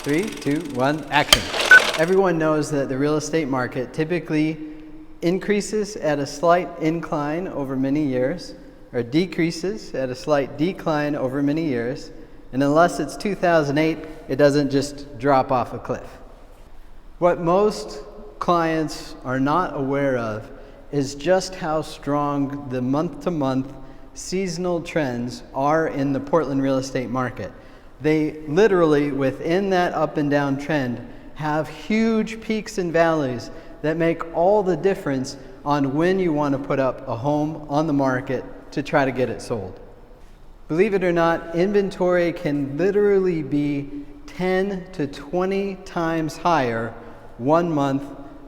3, 2, 1, action. Everyone knows that the real estate market typically increases at a slight incline over many years, or decreases at a slight decline over many years, and unless it's 2008, it doesn't just drop off a cliff. What most clients are not aware of is just how strong the month-to-month seasonal trends are in the Portland real estate market. They literally, within that up and down trend, have huge peaks and valleys that make all the difference on when you want to put up a home on the market to try to get it sold. Believe it or not, inventory can literally be 10 to 20 times higher one month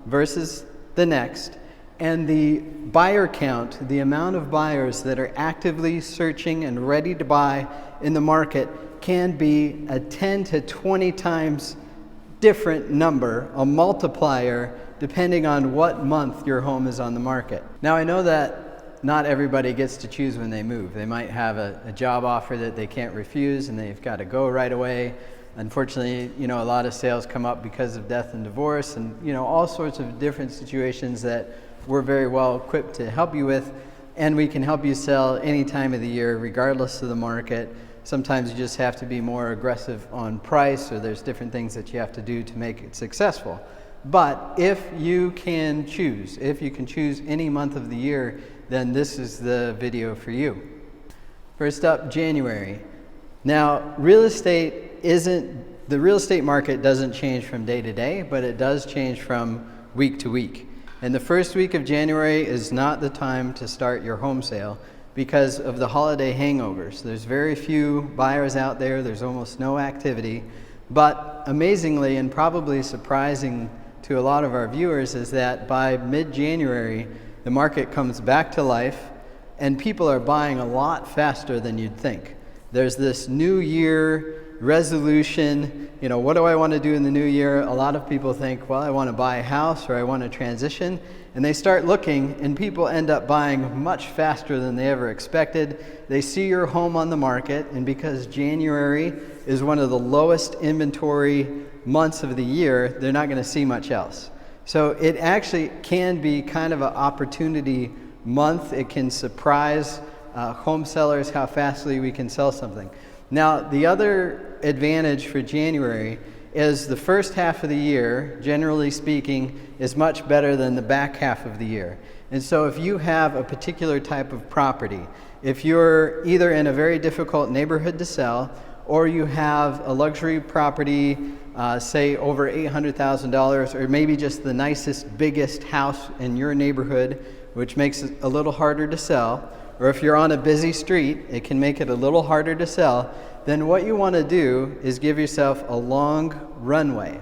versus the next. And the buyer count, the amount of buyers that are actively searching and ready to buy in the market, can be a 10 to 20 times different number, a multiplier, depending on what month your home is on the market. Now, I know that not everybody gets to choose when they move. They might have a job offer that they can't refuse and they've got to go right away. Unfortunately, a lot of sales come up because of death and divorce and, all sorts of different situations that we're very well equipped to help you with. And we can help you sell any time of the year, regardless of the market. Sometimes you just have to be more aggressive on price, or there's different things that you have to do to make it successful. But if you can choose any month of the year, then this is the video for you. First up, January. Now, the real estate market doesn't change from day to day, but it does change from week to week. And the first week of January is not the time to start your home sale because of the holiday hangovers. There's very few buyers out there, there's almost no activity. But amazingly, and probably surprising to a lot of our viewers, is that by mid-January, the market comes back to life and people are buying a lot faster than you'd think. There's this new year resolution, what do I want to do in the new year? A lot of people think, well, I want to buy a house or I want to transition. And they start looking and people end up buying much faster than they ever expected. They see your home on the market, and because January is one of the lowest inventory months of the year, they're not going to see much else. So it actually can be kind of an opportunity month. It can surprise home sellers how fastly we can sell something. Now, the other advantage for January is the first half of the year, generally speaking, is much better than the back half of the year. And so if you have a particular type of property, if you're either in a very difficult neighborhood to sell, or you have a luxury property, say over $800,000, or maybe just the nicest, biggest house in your neighborhood, which makes it a little harder to sell, or if you're on a busy street, it can make it a little harder to sell, then what you want to do is give yourself a long runway.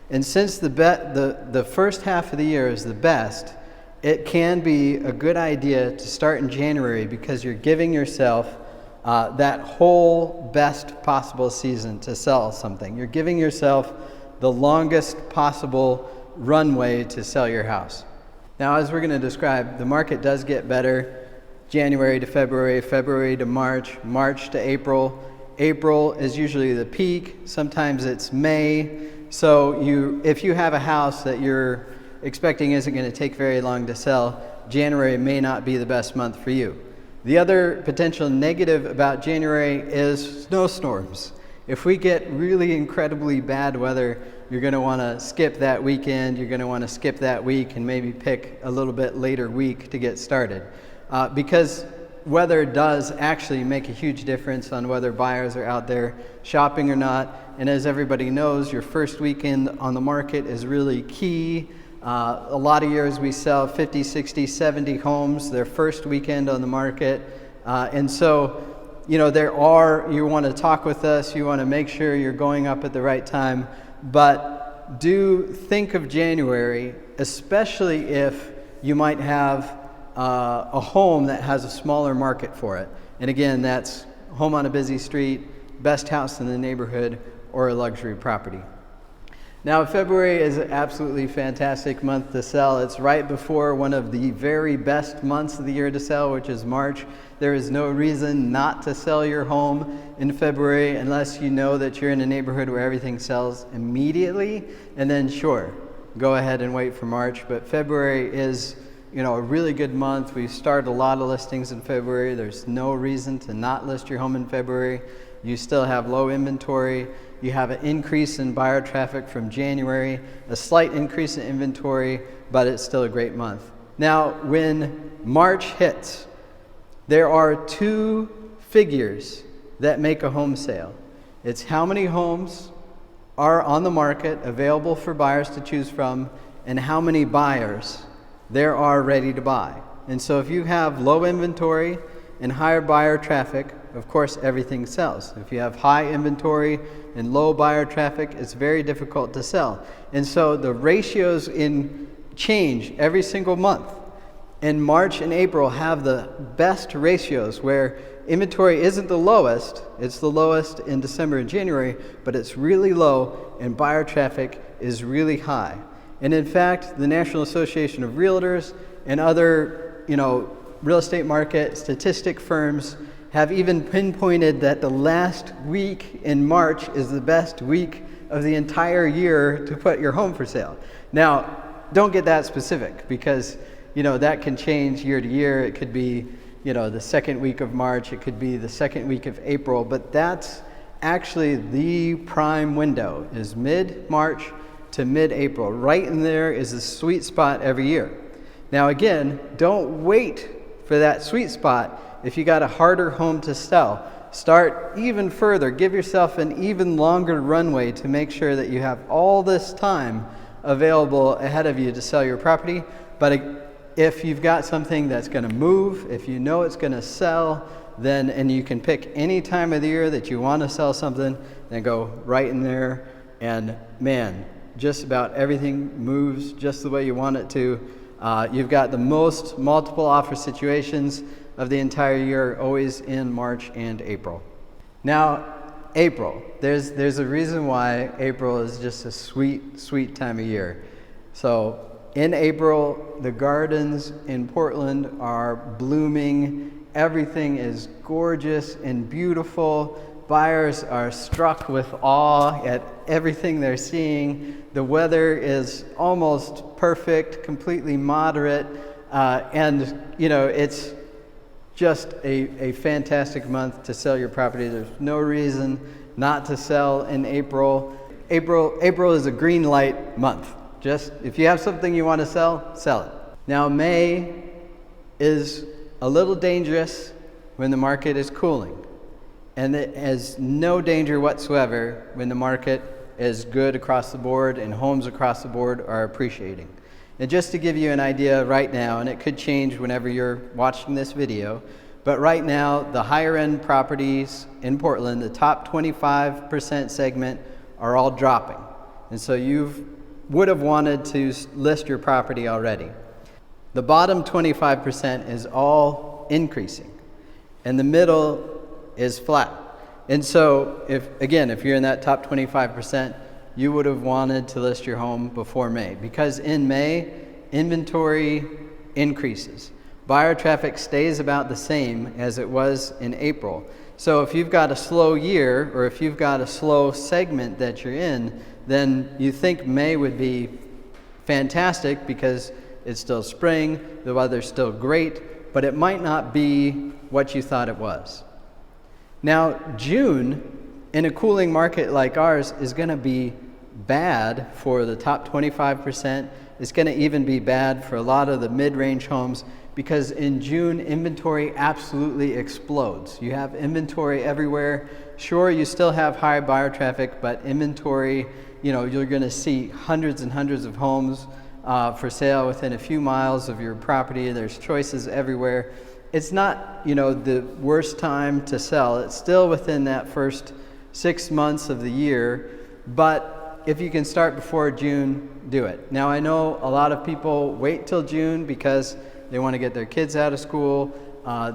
And since the first half of the year is the best, it can be a good idea to start in January because you're giving yourself that whole best possible season to sell something. You're giving yourself the longest possible runway to sell your house. Now, as we're going to describe, the market does get better January to February, February to March, March to April. April is usually the peak. Sometimes it's May. So if you have a house that you're expecting isn't going to take very long to sell, January may not be the best month for you. The other potential negative about January is snowstorms. If we get really incredibly bad weather, you're going to want to skip that weekend, you're going to want to skip that week and maybe pick a little bit later week to get started. Because weather does actually make a huge difference on whether buyers are out there shopping or not. And as everybody knows, your first weekend on the market is really key. A lot of years we sell 50, 60, 70 homes their first weekend on the market. And so, you want to talk with us, you want to make sure you're going up at the right time. But do think of January, especially if you might have a home that has a smaller market for it. And again, that's home on a busy street, best house in the neighborhood, or a luxury property. Now, February is an absolutely fantastic month to sell. It's right before one of the very best months of the year to sell, which is March. There is no reason not to sell your home in February unless you know that you're in a neighborhood where everything sells immediately, and then sure, go ahead and wait for March. But February is, a really good month. We start a lot of listings in February. There's no reason to not list your home in February. You still have low inventory. You have an increase in buyer traffic from January, a slight increase in inventory, but it's still a great month. Now, when March hits, there are two figures that make a home sale. It's how many homes are on the market available for buyers to choose from, and how many buyers there are ready to buy. And so if you have low inventory and higher buyer traffic, of course everything sells. If you have high inventory and low buyer traffic, it's very difficult to sell. And so the ratios change every single month. And March and April have the best ratios where inventory isn't the lowest, it's the lowest in December and January, but it's really low and buyer traffic is really high. And in fact, the National Association of Realtors and other, real estate market statistic firms have even pinpointed that the last week in March is the best week of the entire year to put your home for sale. Now, don't get that specific because, that can change year to year. It could be, the second week of March, it could be the second week of April, but that's actually the prime window is mid-March to mid-April. Right in there is the sweet spot every year. Now again, don't wait for that sweet spot. If you got a harder home to sell, start even further. Give yourself an even longer runway to make sure that you have all this time available ahead of you to sell your property. But if you've got something that's going to move, if you know it's going to sell, and you can pick any time of the year that you want to sell something, then go right in there. And man, just about everything moves just the way you want it to. You've got the most multiple offer situations of the entire year, always in March and April. Now, April. There's a reason why April is just a sweet, sweet time of year. So in April, the gardens in Portland are blooming. Everything is gorgeous and beautiful. Buyers are struck with awe at everything they're seeing. The weather is almost perfect, completely moderate, and it's just a fantastic month to sell your property. There's no reason not to sell in April. April is a green light month. Just if you have something you want to sell, sell it. Now May is a little dangerous when the market is cooling. And it has no danger whatsoever when the market is good across the board and homes across the board are appreciating. And just to give you an idea right now, and it could change whenever you're watching this video, but right now the higher end properties in Portland, the top 25% segment, are all dropping. And so you would have wanted to list your property already. The bottom 25% is all increasing, and the middle is flat. And so if you're in that top 25%, you would have wanted to list your home before May, because in May, inventory increases. Buyer traffic stays about the same as it was in April. So if you've got a slow year, or if you've got a slow segment that you're in, then you think May would be fantastic because it's still spring, the weather's still great, but it might not be what you thought it was. Now, June, in a cooling market like ours, is going to be bad for the top 25%. It's going to even be bad for a lot of the mid-range homes because in June, inventory absolutely explodes. You have inventory everywhere. Sure, you still have high buyer traffic, but inventory, you're going to see hundreds and hundreds of homes for sale within a few miles of your property. There's choices everywhere. It's not, the worst time to sell. It's still within that first 6 months of the year, but if you can start before June, do it. Now, I know a lot of people wait till June because they want to get their kids out of school.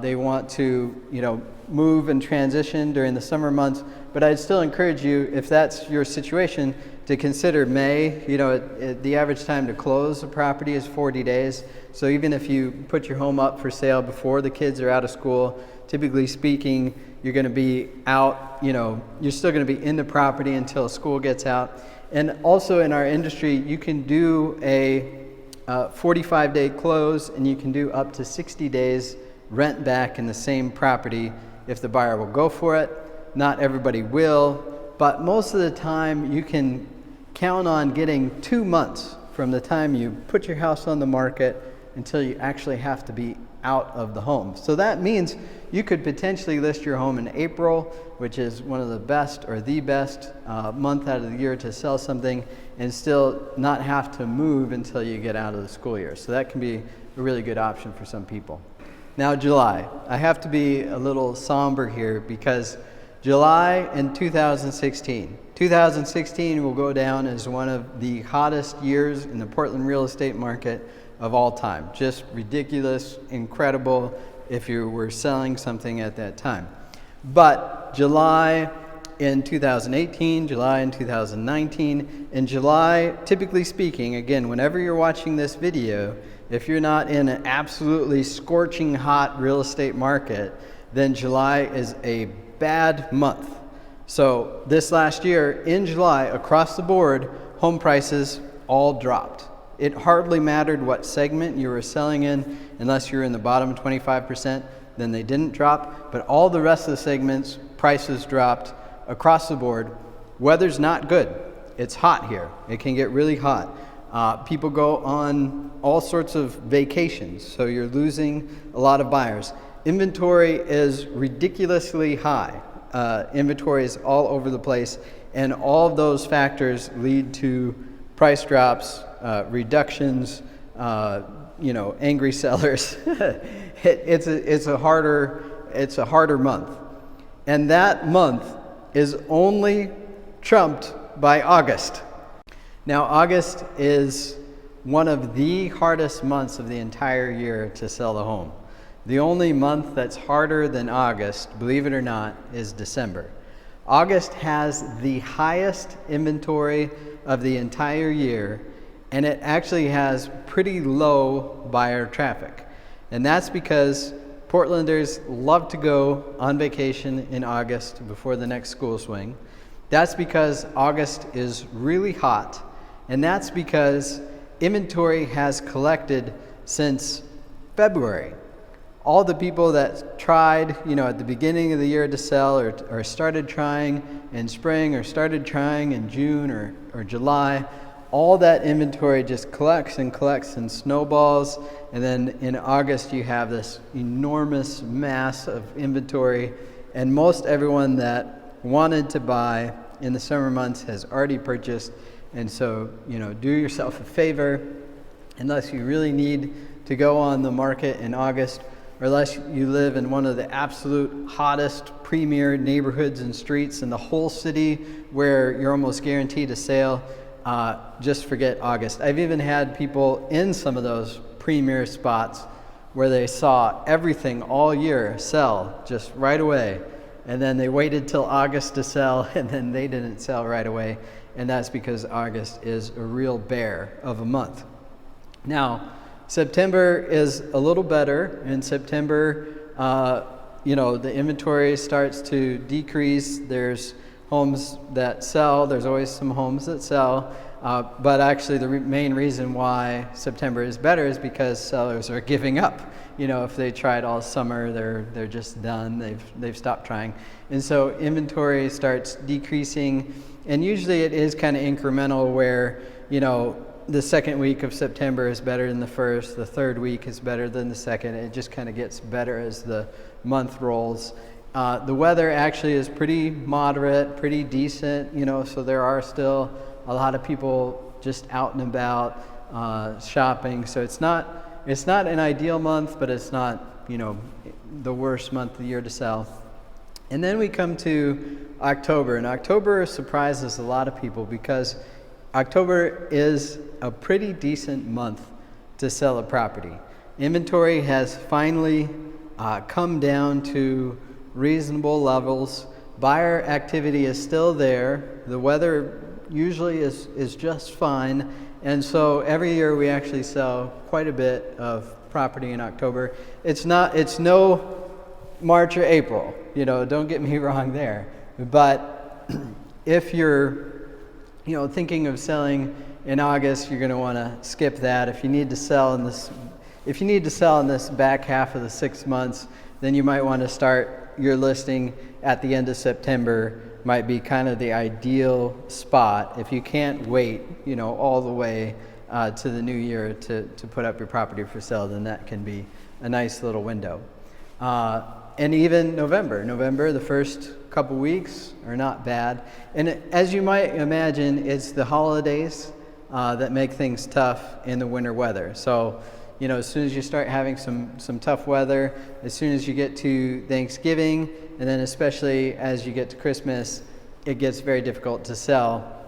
They want to, move and transition during the summer months. But I'd still encourage you, if that's your situation, to consider May. The average time to close a property is 40 days. So even if you put your home up for sale before the kids are out of school, typically speaking, you're going to be out, you're still going to be in the property until school gets out. And also in our industry, you can do a 45-day close, and you can do up to 60 days rent back in the same property if the buyer will go for it. Not everybody will, but most of the time you can count on getting 2 months from the time you put your house on the market until you actually have to be out of the home. So that means you could potentially list your home in April, which is one of the best or the best month out of the year to sell something, and still not have to move until you get out of the school year. So that can be a really good option for some people. Now July. I have to be a little somber here because July in 2016. 2016 will go down as one of the hottest years in the Portland real estate market of all time. Just ridiculous, incredible if you were selling something at that time. But July in 2018, July in 2019, and July, typically speaking, again, whenever you're watching this video, if you're not in an absolutely scorching hot real estate market, then July is a bad month. So this last year, in July, across the board, home prices all dropped. It hardly mattered what segment you were selling in, unless you're in the bottom 25%, then they didn't drop. But all the rest of the segments, prices dropped across the board. Weather's not good. It's hot here. It can get really hot. People go on all sorts of vacations, so you're losing a lot of buyers. Inventory is ridiculously high. Inventory is all over the place, and all of those factors lead to price drops, reductions, angry sellers. It's a harder month, and that month is only trumped by August. Now, August is one of the hardest months of the entire year to sell a home. The only month that's harder than August, believe it or not, is December. August has the highest inventory of the entire year, and it actually has pretty low buyer traffic. And that's because Portlanders love to go on vacation in August before the next school swing. That's because August is really hot, and that's because inventory has collected since February. All the people that tried, at the beginning of the year to sell or started trying in spring or started trying in June or July, all that inventory just collects and snowballs. And then in August, you have this enormous mass of inventory. And most everyone that wanted to buy in the summer months has already purchased. And so, do yourself a favor, unless you really need to go on the market in August, or unless you live in one of the absolute hottest premier neighborhoods and streets in the whole city where you're almost guaranteed a sale, just forget August. I've even had people in some of those premier spots where they saw everything all year sell just right away, and then they waited till August to sell, and then they didn't sell right away, and that's because August is a real bear of a month. Now, September is a little better. In September, the inventory starts to decrease. There's homes that sell. There's always some homes that sell. But actually, the main reason why September is better is because sellers are giving up. If they tried all summer, they're just done. They've stopped trying. And so inventory starts decreasing. And usually it is kind of incremental where, the second week of September is better than the first, the third week is better than the second. It just kind of gets better as the month rolls. The weather actually is pretty moderate, pretty decent, so there are still a lot of people just out and about shopping. So it's not an ideal month, but it's not, the worst month of the year to sell. And then we come to October, and October surprises a lot of people because October is a pretty decent month to sell a property. Inventory has finally come down to reasonable levels. Buyer activity is still there. The weather usually is just fine. And so every year we actually sell quite a bit of property in October. It's no March or April, don't get me wrong there. But if you're, thinking of selling in August, you're going to want to skip that. If you need to sell in this back half of the 6 months, then you might want to start your listing at the end of September. Might be kind of the ideal spot if you can't wait, all the way to the new year to put up your property for sale. Then that can be a nice little window. And even November, the first couple weeks are not bad. And as you might imagine, it's the holidays that make things tough in the winter weather. So, as soon as you start having some tough weather, as soon as you get to Thanksgiving, and then especially as you get to Christmas, it gets very difficult to sell.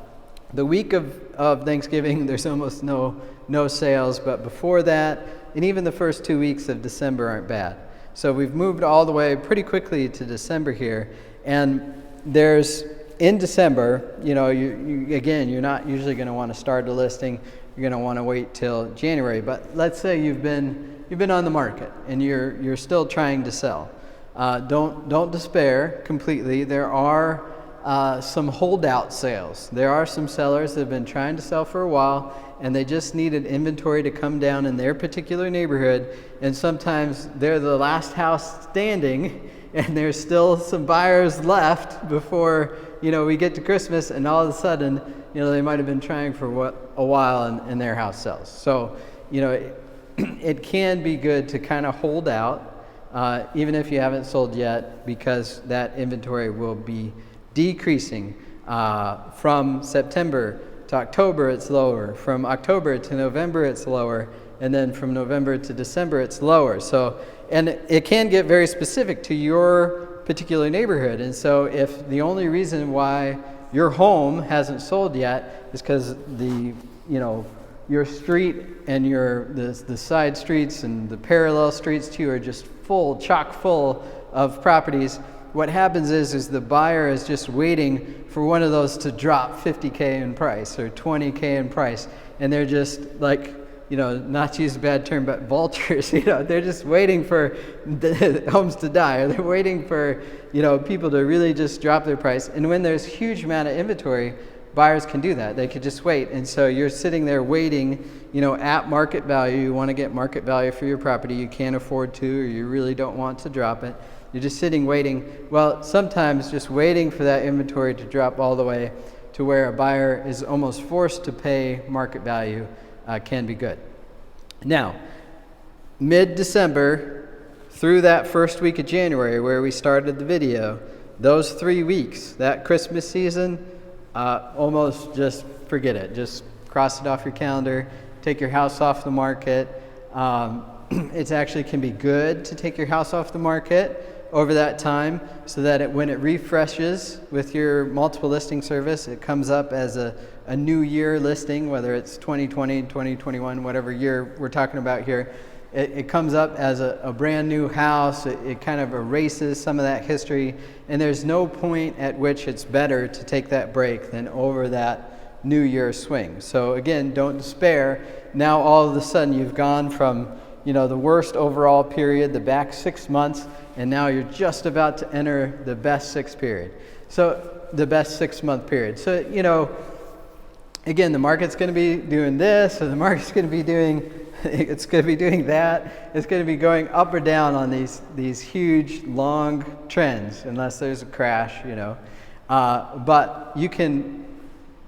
The week of Thanksgiving, there's almost no sales, but before that, and even the first 2 weeks of December aren't bad. So we've moved all the way pretty quickly to December here, and in December, you're not usually going to want to start a listing. You're going to want to wait till January. But let's say you've been on the market and you're still trying to sell. Don't despair completely. There are some holdout sales. There are some sellers that have been trying to sell for a while, and they just needed inventory to come down in their particular neighborhood. And sometimes they're the last house standing, and there's still some buyers left before we get to Christmas, and all of a sudden they might have been trying for a while and their house sells. So it can be good to kind of hold out even if you haven't sold yet, because that inventory will be decreasing. From September to October it's lower, from October to November it's lower, and then from November to December it's lower. So, and it can get very specific to your particular neighborhood. And so if the only reason why your home hasn't sold yet is because your street and the side streets and the parallel streets to you are just chock full of properties, what happens is the buyer is just waiting for one of those to drop 50K in price or 20K in price, and they're just like, not to use a bad term, but vultures. They're just waiting for the homes to die, or they're waiting for people to really just drop their price. And when there's huge amount of inventory, buyers can do that. They could just wait. And so you're sitting there waiting, at market value. You want to get market value for your property. You can't afford to, or you really don't want to drop it. You're just sitting waiting. Well, sometimes just waiting for that inventory to drop all the way to where a buyer is almost forced to pay market value can be good. Now, mid-December through that first week of January where we started the video, those 3 weeks, that Christmas season, almost just forget it. Just cross it off your calendar, take your house off the market. It actually can be good to take your house off the market over that time, so that when it refreshes with your multiple listing service, it comes up as a new year listing, whether it's 2020, 2021, whatever year we're talking about here. It comes up as a brand new house. It kind of erases some of that history, and there's no point at which it's better to take that break than over that new year swing. So again, don't despair. Now all of a sudden you've gone from the worst overall period, the back 6 months, and now you're just about to enter the best the best 6 month period. So, again, the market's going to be doing this, or the market's going to be doing, it's going to be doing that. It's going to be going up or down on these huge, long trends, unless there's a crash, But you can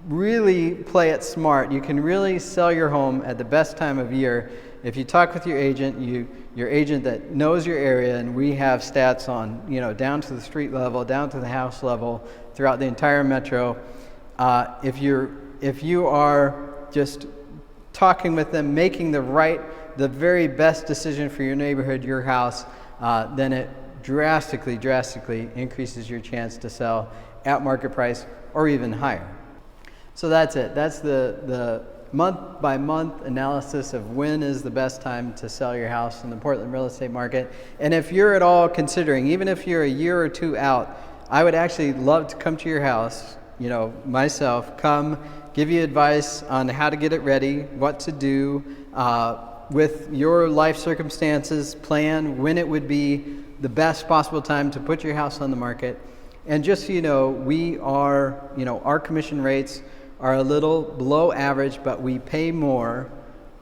really play it smart. You can really sell your home at the best time of year. If you talk with your agent, your agent that knows your area, and we have stats on, down to the street level, down to the house level, throughout the entire metro. If you are just talking with them, making the very best decision for your neighborhood, your house, then it drastically increases your chance to sell at market price or even higher. So that's it. That's the month by month analysis of when is the best time to sell your house in the Portland real estate market. And if you're at all considering, even if you're a year or two out, I would actually love to come to your house, myself, come give you advice on how to get it ready, what to do with your life circumstances, plan when it would be the best possible time to put your house on the market. And just so you know, we are, our commission rates are a little below average, but we pay more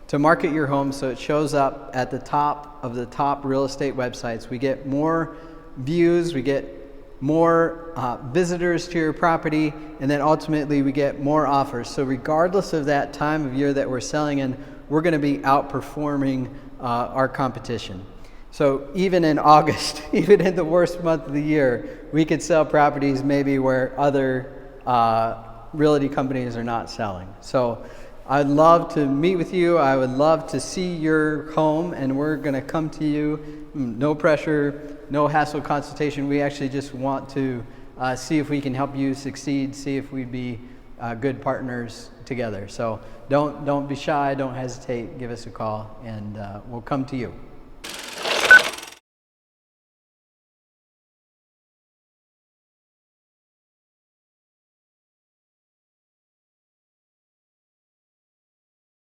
to market your home so it shows up at the top of the top real estate websites. We get more views, we get more visitors to your property, and then ultimately we get more offers. So regardless of that time of year that we're selling in, we're going to be outperforming our competition. So even in August, even in the worst month of the year, we could sell properties maybe where other realty companies are not selling. So I'd love to meet with you. I would love to see your home, and we're going to come to you. No pressure, no hassle consultation. We actually just want to see if we can help you succeed, see if we'd be good partners together. So don't be shy, don't hesitate, give us a call, and we'll come to you.